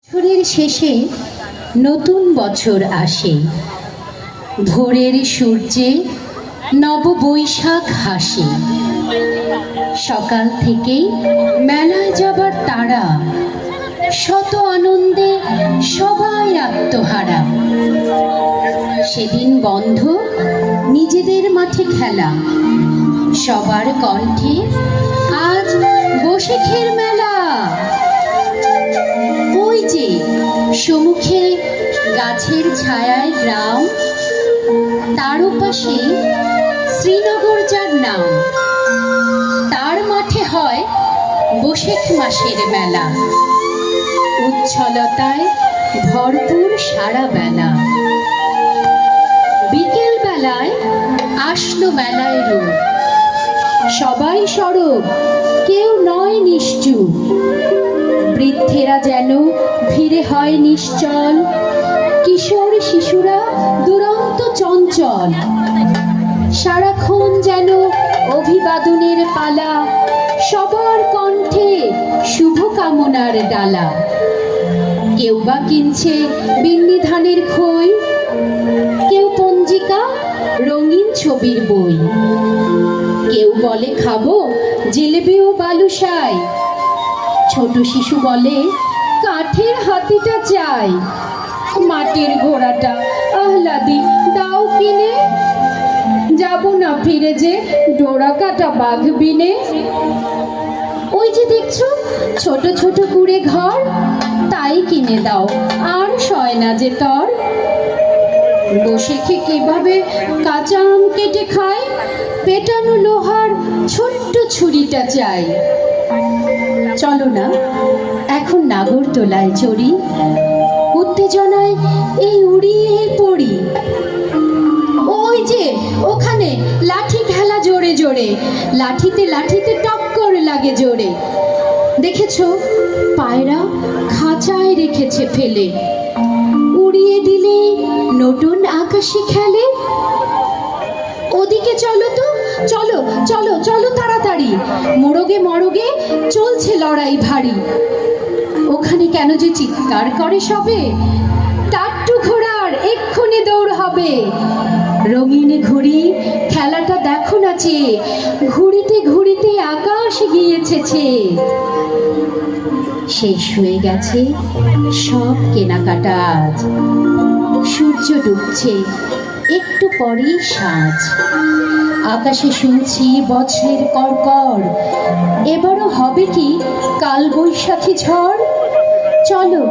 বছরের শেষে নতুন বছর আসে, ভোরের সূর্যে নববৈশাখ হাসে। সকাল থেকেই মেলায় যাবার তাড়া, শত আনন্দে সবাই আত্মহারা। সেদিন বন্ধ নিজেদের মাঠে খেলা, সবার কণ্ঠে আজ বৈশাখের মেলা। ওই যে সম্মুখে গাছের ছায়ায় গ্রাম, তার পাশে শ্রীনগর যার নাম, তার মাঠে হয় বৈশাখ মাসের মেলা। উচ্ছলতায় ভরপুর সারা বেলা। বিকেল বেলায় আসলো মেলায় রূপ, সবাই সরব, কেউ নয় নিশ্চুপ। বৃদ্ধেরা যেন ভিড়ে হয় নিশ্চল, কিশোর শিশুরা দুরন্ত চঞ্চল। সারাক্ষণ যেন অভিবাদনের পালা, সবার কণ্ঠে শুভকামনার ডালা। কেউ বা কিনছে বিন্নি ধানের খই, কেউ পঞ্জিকা রঙিন ছবির বই। কেউ বলে খাবো জিলেবি ও বালুশাই, ছোট শিশু বলে কাঠের হাতিটা চাই। মাটির ঘোড়াটা আহ্লাদি দাও কিনে, যাব না ফিরে যে ডোরা কাটা বাঘ বিনে। ওই যে দেখছো ছোট ছোট কুড়ে ঘর, তাই কিনে দাও আর সয় না যে তর। বসে খেয়ে কিভাবে কাঁচা আম কেটে খায়, পেটানো লোহার ছোট্ট ছুরিটা চাই। চলো না এখন নাগরদোলায় চড়ি, উত্তেজনায় এই উড়িয়ে পড়ি। ওই যে ওখানে লাঠি খেলা জোরে জোরে, লাঠিতে লাঠিতে টক্কর লাগে জোরে। দেখেছো পায়রা খাঁচায় রেখেছে ফেলে, উড়িয়ে দিলে নতুন আকাশে খেলে। ওদিকে চলো তো, চলো চলো চলো তাড়াতাড়ি, মোরগে মরগে চলছে লড়াই ভারী। ওখানে কেন যে চিৎকার করে সবে, টাট্টু ঘোড়ার এক্ষুনি দৌড় হবে। রঙিন ঘুড়ি খেলাটা দেখো না চেয়ে, ঘুরিতে ঘুরিতে আকাশ গিয়েছে চেয়ে। শেষ হয়ে গেছে সব কেনাকাটা আজ, সূর্য ডুবছে একটু পরেই সাঁঝ। আকাশে শুনছি বজ্রের কড়কড়, এবারও হবে কি কাল বৈশাখী ঝড়। চলো